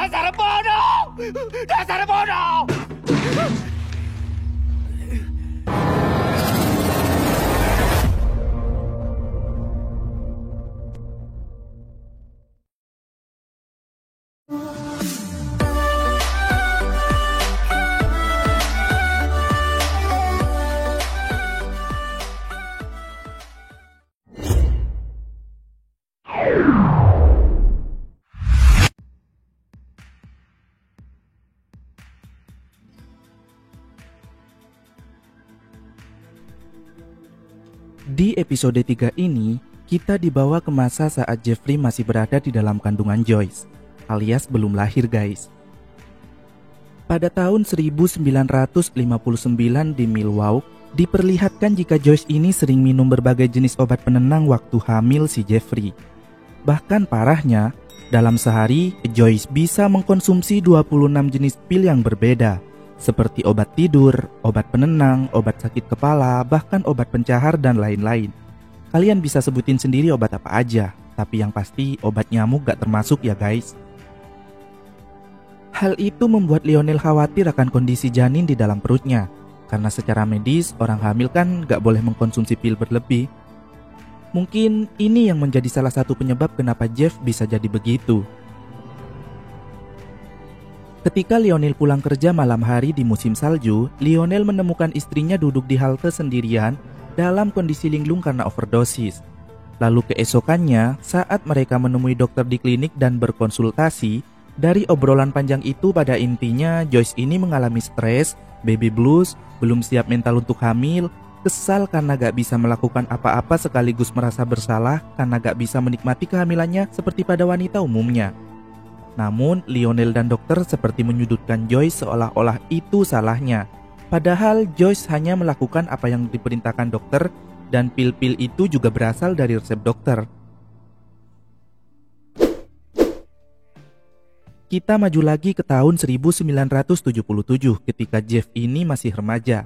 Dasar bodoh! Dasar bodoh! Di episode 3 ini, kita dibawa ke masa saat Jeffrey masih berada di dalam kandungan Joyce, alias belum lahir guys. Pada tahun 1959 di Milwaukee, diperlihatkan jika Joyce ini sering minum berbagai jenis obat penenang waktu hamil si Jeffrey. Bahkan parahnya, dalam sehari Joyce bisa mengkonsumsi 26 jenis pil yang berbeda, seperti obat tidur, obat penenang, obat sakit kepala, bahkan obat pencahar dan lain-lain. Kalian bisa sebutin sendiri obat apa aja, tapi yang pasti obat nyamuk gak termasuk ya guys. Hal itu membuat Lionel khawatir akan kondisi janin di dalam perutnya, karena secara medis orang hamil kan gak boleh mengkonsumsi pil berlebih. Mungkin ini yang menjadi salah satu penyebab kenapa Jeff bisa jadi begitu. Ketika Lionel pulang kerja malam hari di musim salju, Lionel menemukan istrinya duduk di halte sendirian dalam kondisi linglung karena overdosis. Lalu keesokannya, saat mereka menemui dokter di klinik dan berkonsultasi, dari obrolan panjang itu pada intinya Joyce ini mengalami stres, baby blues, belum siap mental untuk hamil, kesal karena gak bisa melakukan apa-apa sekaligus merasa bersalah karena gak bisa menikmati kehamilannya seperti pada wanita umumnya. Namun, Lionel dan dokter seperti menyudutkan Joyce seolah-olah itu salahnya. Padahal Joyce hanya melakukan apa yang diperintahkan dokter dan pil-pil itu juga berasal dari resep dokter. Kita maju lagi ke tahun 1977 ketika Jeff ini masih remaja.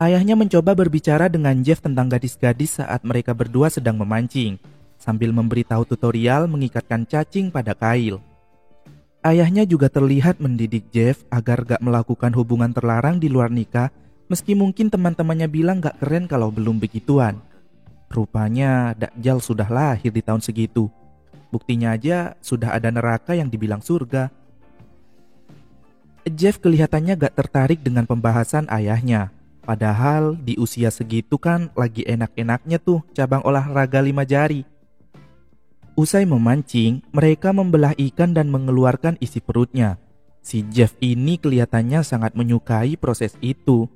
Ayahnya mencoba berbicara dengan Jeff tentang gadis-gadis saat mereka berdua sedang memancing, sambil memberitahu tutorial mengikatkan cacing pada kail. Ayahnya juga terlihat mendidik Jeff agar gak melakukan hubungan terlarang di luar nikah, meski mungkin teman-temannya bilang gak keren kalau belum begituan. Rupanya Dajjal sudah lahir di tahun segitu. Buktinya aja sudah ada neraka yang dibilang surga. Jeff kelihatannya gak tertarik dengan pembahasan ayahnya. Padahal di usia segitu kan lagi enak-enaknya tuh cabang olahraga 5 jari. Usai memancing, mereka membelah ikan dan mengeluarkan isi perutnya. Si Jeff ini kelihatannya sangat menyukai proses itu.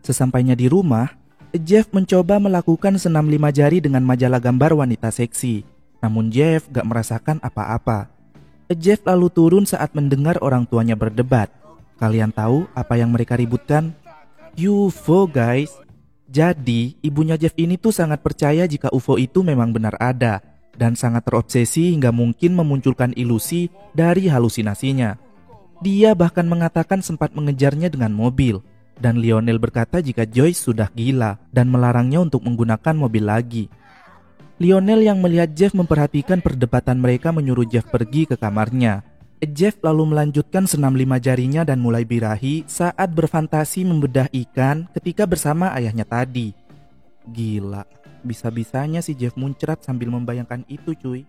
Sesampainya di rumah, Jeff mencoba melakukan senam 5 jari dengan majalah gambar wanita seksi. Namun Jeff gak merasakan apa-apa. Jeff lalu turun saat mendengar orang tuanya berdebat. Kalian tahu apa yang mereka ributkan? UFO guys. Jadi, ibunya Jeff ini tuh sangat percaya jika UFO itu memang benar ada dan sangat terobsesi hingga mungkin memunculkan ilusi dari halusinasinya. Dia bahkan mengatakan sempat mengejarnya dengan mobil dan Lionel berkata jika Joyce sudah gila dan melarangnya untuk menggunakan mobil lagi. Lionel yang melihat Jeff memperhatikan perdebatan mereka menyuruh Jeff pergi ke kamarnya. Jeff lalu melanjutkan senam 5 jarinya dan mulai birahi saat berfantasi membedah ikan ketika bersama ayahnya tadi. Gila, bisa-bisanya si Jeff muncrat sambil membayangkan itu cuy.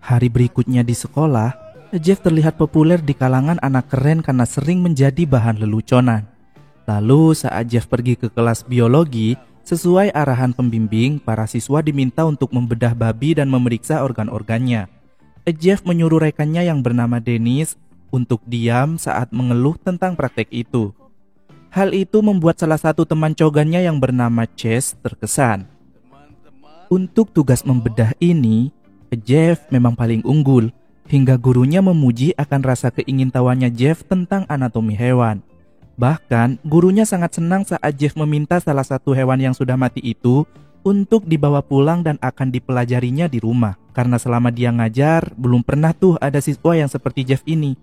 Hari berikutnya di sekolah, Jeff terlihat populer di kalangan anak keren karena sering menjadi bahan leluconan. Lalu saat Jeff pergi ke kelas biologi, sesuai arahan pembimbing, para siswa diminta untuk membedah babi dan memeriksa organ-organnya. Jeff menyuruh rekannya yang bernama Dennis untuk diam saat mengeluh tentang praktek itu. Hal itu membuat salah satu teman cogannya yang bernama Chase terkesan. Untuk tugas membedah ini, Jeff memang paling unggul, hingga gurunya memuji akan rasa keingintahuannya Jeff tentang anatomi hewan. Bahkan, gurunya sangat senang saat Jeff meminta salah satu hewan yang sudah mati itu untuk dibawa pulang dan akan dipelajarinya di rumah. Karena selama dia ngajar, belum pernah tuh ada siswa yang seperti Jeff ini.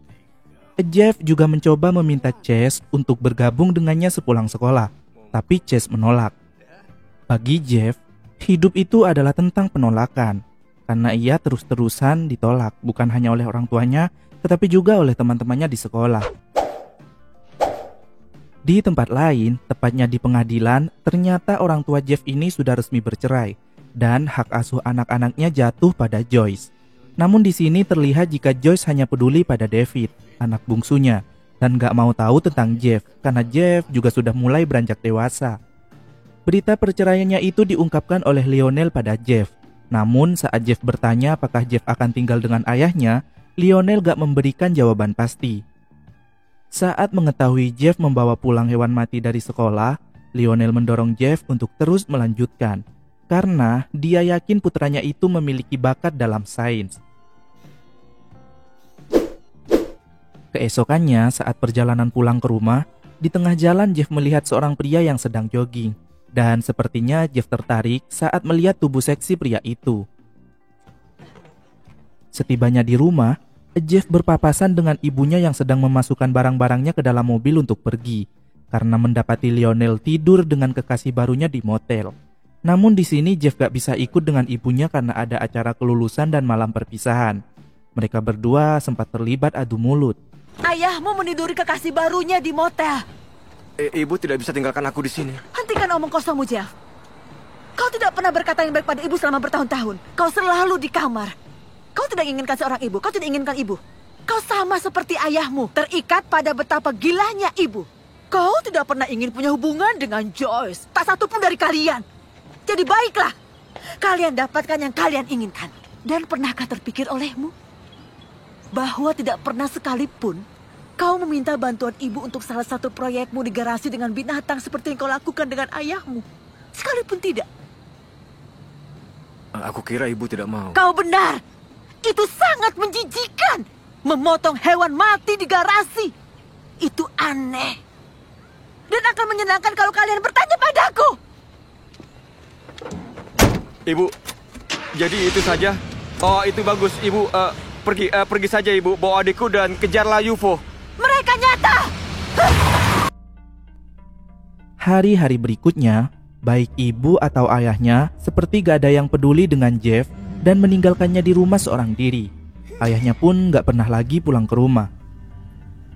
Jeff juga mencoba meminta Chase untuk bergabung dengannya sepulang sekolah, tapi Chase menolak. Bagi Jeff, hidup itu adalah tentang penolakan. karena ia terus-terusan ditolak bukan hanya oleh orang tuanya, tetapi juga oleh teman-temannya di sekolah. Di tempat lain, tepatnya di pengadilan, ternyata orang tua Jeff ini sudah resmi bercerai dan hak asuh anak-anaknya jatuh pada Joyce. Namun di sini terlihat jika Joyce hanya peduli pada David, anak bungsunya, dan gak mau tahu tentang Jeff karena Jeff juga sudah mulai beranjak dewasa. Berita perceraiannya itu diungkapkan oleh Lionel pada Jeff. Namun saat Jeff bertanya apakah Jeff akan tinggal dengan ayahnya, Lionel gak memberikan jawaban pasti. Saat mengetahui Jeff membawa pulang hewan mati dari sekolah, Lionel mendorong Jeff untuk terus melanjutkan, karena dia yakin putranya itu memiliki bakat dalam sains. Keesokannya saat perjalanan pulang ke rumah, di tengah jalan Jeff melihat seorang pria yang sedang jogging. Dan sepertinya Jeff tertarik saat melihat tubuh seksi pria itu. Setibanya di rumah, Jeff berpapasan dengan ibunya yang sedang memasukkan barang-barangnya ke dalam mobil untuk pergi, karena mendapati Lionel tidur dengan kekasih barunya di motel. Namun di sini Jeff gak bisa ikut dengan ibunya karena ada acara kelulusan dan malam perpisahan. Mereka berdua sempat terlibat adu mulut. Ayahmu meniduri kekasih barunya di motel. Ibu tidak bisa tinggalkan aku di sini. Hentikan omong kosongmu, Jeff. Kau tidak pernah berkata yang baik pada ibu selama bertahun-tahun. Kau selalu di kamar. Kau tidak inginkan seorang ibu. Kau tidak inginkan ibu. Kau sama seperti ayahmu, terikat pada betapa gilanya ibu. Kau tidak pernah ingin punya hubungan dengan Joyce. Tak satu pun dari kalian. Jadi baiklah, kalian dapatkan yang kalian inginkan. Dan pernahkah terpikir olehmu bahwa tidak pernah sekalipun kau meminta bantuan ibu untuk salah satu proyekmu di garasi dengan binatang seperti yang kau lakukan dengan ayahmu? Sekalipun tidak. Aku kira ibu tidak mau. Kau benar. Itu sangat menjijikan. Memotong hewan mati di garasi. Itu aneh. Dan akan menyenangkan kalau kalian bertanya padaku. Ibu, jadi itu saja? Oh, itu bagus. Ibu, pergi saja ibu. Bawa adikku dan kejarlah UFO. Mereka nyata. Hari-hari berikutnya, baik ibu atau ayahnya seperti gak ada yang peduli dengan Jeff dan meninggalkannya di rumah seorang diri. Ayahnya pun gak pernah lagi pulang ke rumah.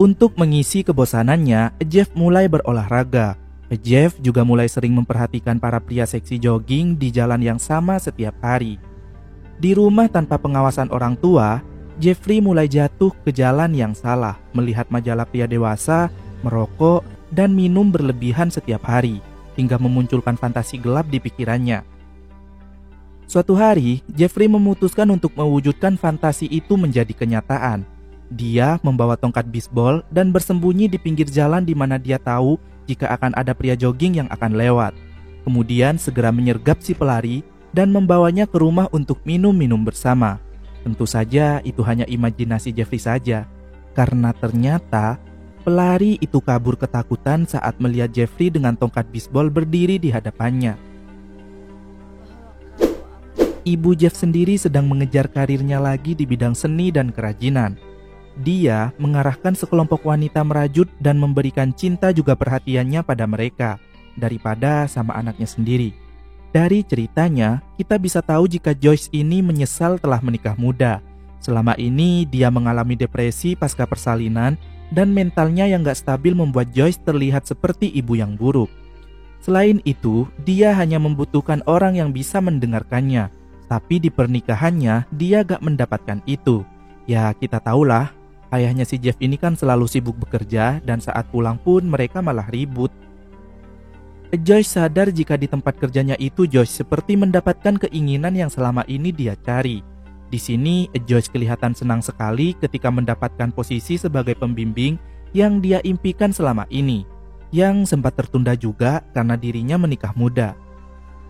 Untuk mengisi kebosanannya, Jeff mulai berolahraga. Jeff juga mulai sering memperhatikan para pria seksi jogging di jalan yang sama setiap hari. Di rumah tanpa pengawasan orang tua, Jeffrey mulai jatuh ke jalan yang salah, melihat majalah pria dewasa, merokok, dan minum berlebihan setiap hari, hingga memunculkan fantasi gelap di pikirannya. Suatu hari, Jeffrey memutuskan untuk mewujudkan fantasi itu menjadi kenyataan. Dia membawa tongkat bisbol dan bersembunyi di pinggir jalan di mana dia tahu jika akan ada pria jogging yang akan lewat. Kemudian segera menyergap si pelari dan membawanya ke rumah untuk minum-minum bersama. Tentu saja itu hanya imajinasi Jeffrey saja, karena ternyata pelari itu kabur ketakutan saat melihat Jeffrey dengan tongkat bisbol berdiri di hadapannya. Ibu Jeff sendiri sedang mengejar karirnya lagi di bidang seni dan kerajinan. Dia mengarahkan sekelompok wanita merajut dan memberikan cinta juga perhatiannya pada mereka, daripada sama anaknya sendiri. Dari ceritanya, kita bisa tahu jika Joyce ini menyesal telah menikah muda. Selama ini dia mengalami depresi pasca persalinan dan mentalnya yang gak stabil membuat Joyce terlihat seperti ibu yang buruk. Selain itu, dia hanya membutuhkan orang yang bisa mendengarkannya. Tapi di pernikahannya, dia gak mendapatkan itu. Ya kita tahulah, ayahnya si Jeff ini kan selalu sibuk bekerja dan saat pulang pun mereka malah ribut. Joyce sadar jika di tempat kerjanya itu Joyce seperti mendapatkan keinginan yang selama ini dia cari. Di sini Joyce kelihatan senang sekali ketika mendapatkan posisi sebagai pembimbing yang dia impikan selama ini, yang sempat tertunda juga karena dirinya menikah muda.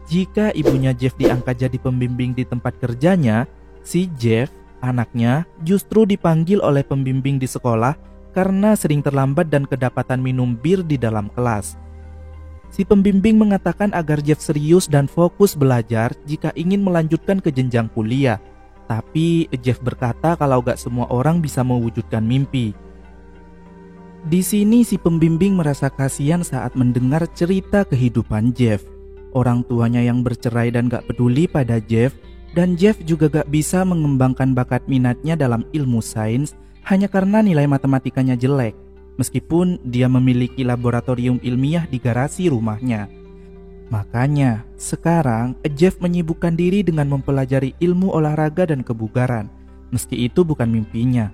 Jika ibunya Jeff diangkat jadi pembimbing di tempat kerjanya, si Jeff, anaknya, justru dipanggil oleh pembimbing di sekolah karena sering terlambat dan kedapatan minum bir di dalam kelas. Si pembimbing mengatakan agar Jeff serius dan fokus belajar jika ingin melanjutkan ke jenjang kuliah. Tapi Jeff berkata kalau gak semua orang bisa mewujudkan mimpi. Di sini si pembimbing merasa kasihan saat mendengar cerita kehidupan Jeff. Orang tuanya yang bercerai dan gak peduli pada Jeff Dan Jeff juga gak bisa mengembangkan bakat minatnya dalam ilmu sains hanya karena nilai matematikanya jelek, meskipun dia memiliki laboratorium ilmiah di garasi rumahnya. Makanya, sekarang Jeff menyibukkan diri dengan mempelajari ilmu olahraga dan kebugaran, meski itu bukan mimpinya.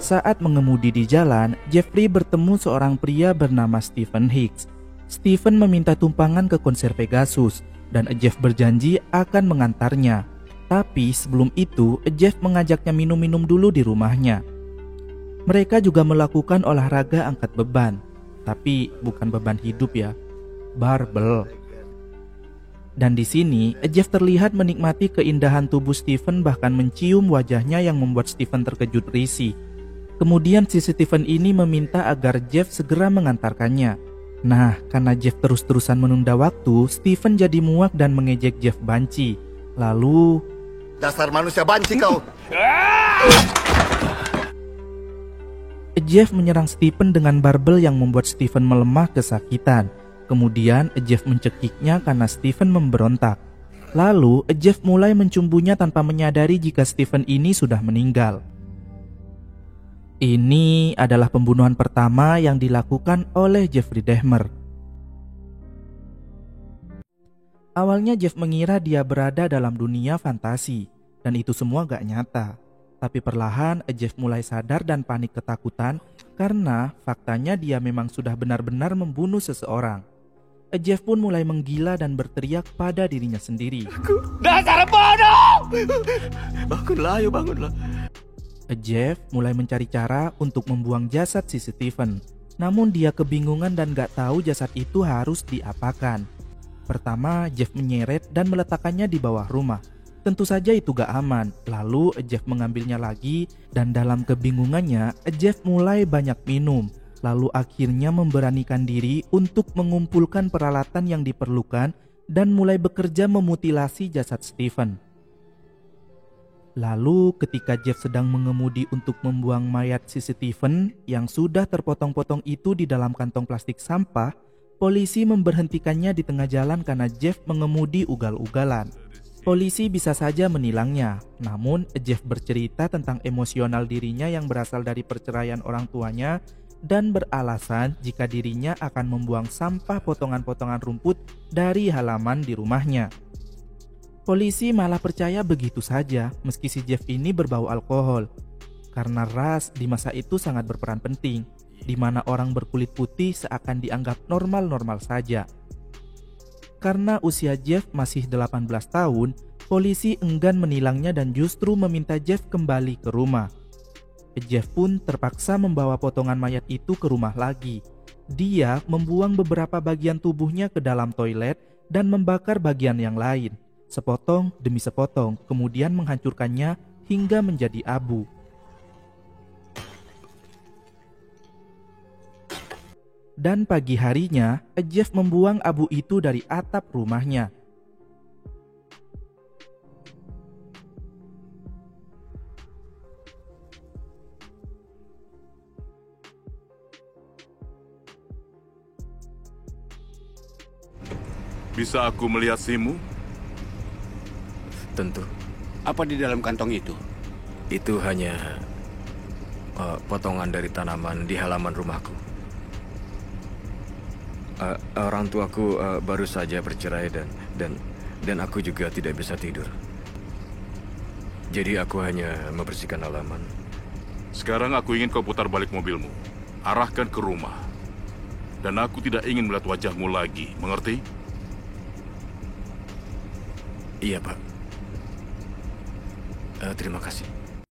Saat mengemudi di jalan, Jeffrey bertemu seorang pria bernama Stephen Hicks. Stephen meminta tumpangan ke konser Pegasus, dan Jeff berjanji akan mengantarnya. Tapi sebelum itu, Jeff mengajaknya minum-minum dulu di rumahnya. Mereka juga melakukan olahraga angkat beban, tapi bukan beban hidup ya, barbel. Dan di sini, Jeff terlihat menikmati keindahan tubuh Stephen, bahkan mencium wajahnya yang membuat Stephen terkejut risih. Kemudian si Stephen ini meminta agar Jeff segera mengantarkannya. Nah, karena Jeff terus-terusan menunda waktu, Stephen jadi muak dan mengejek Jeff banci. Lalu, Dasar manusia banci kau. Jeff menyerang Stephen dengan barbel yang membuat Stephen melemah kesakitan. Kemudian Jeff mencekiknya karena Stephen memberontak. Lalu Jeff mulai mencumbunya tanpa menyadari jika Stephen ini sudah meninggal. Ini adalah pembunuhan pertama yang dilakukan oleh Jeffrey Dahmer. Awalnya Jeff mengira dia berada dalam dunia fantasi, dan itu semua gak nyata. Tapi perlahan Jeff mulai sadar dan panik ketakutan karena faktanya dia memang sudah benar-benar membunuh seseorang. Jeff pun mulai menggila dan berteriak pada dirinya sendiri. Dasar bodoh! Bangunlah, ayo bangunlah. Jeff mulai mencari cara untuk membuang jasad si Stephen. Namun dia kebingungan dan gak tahu jasad itu harus diapakan. Pertama, Jeff menyeret dan meletakkannya di bawah rumah. Tentu saja itu gak aman. Lalu Jeff mengambilnya lagi dan dalam kebingungannya Jeff mulai banyak minum. Lalu akhirnya memberanikan diri untuk mengumpulkan peralatan yang diperlukan dan mulai bekerja memutilasi jasad Stephen. Lalu ketika Jeff sedang mengemudi untuk membuang mayat si Stephen yang sudah terpotong-potong itu di dalam kantong plastik sampah, polisi memberhentikannya di tengah jalan karena Jeff mengemudi ugal-ugalan. Polisi bisa saja menilangnya, namun Jeff bercerita tentang emosional dirinya yang berasal dari perceraian orang tuanya dan beralasan jika dirinya akan membuang sampah potongan-potongan rumput dari halaman di rumahnya. Polisi malah percaya begitu saja meski si Jeff ini berbau alkohol. Karena ras di masa itu sangat berperan penting, di mana orang berkulit putih seakan dianggap normal-normal saja. Karena usia Jeff masih 18 tahun, polisi enggan menilangnya dan justru meminta Jeff kembali ke rumah. Jeff pun terpaksa membawa potongan mayat itu ke rumah lagi. Dia membuang beberapa bagian tubuhnya ke dalam toilet dan membakar bagian yang lain. Sepotong demi sepotong, kemudian menghancurkannya hingga menjadi abu. Dan pagi harinya, Jeff membuang abu itu dari atap rumahnya. Bisa aku melihat SIM-mu? Tentu. Apa di dalam kantong itu? Itu hanya potongan dari tanaman di halaman rumahku. Orang tuaku baru saja bercerai dan aku juga tidak bisa tidur. Jadi aku hanya membersihkan halaman. Sekarang aku ingin kau putar balik mobilmu. Arahkan ke rumah. Dan aku tidak ingin melihat wajahmu lagi, mengerti? Iya, Pak. Terima kasih.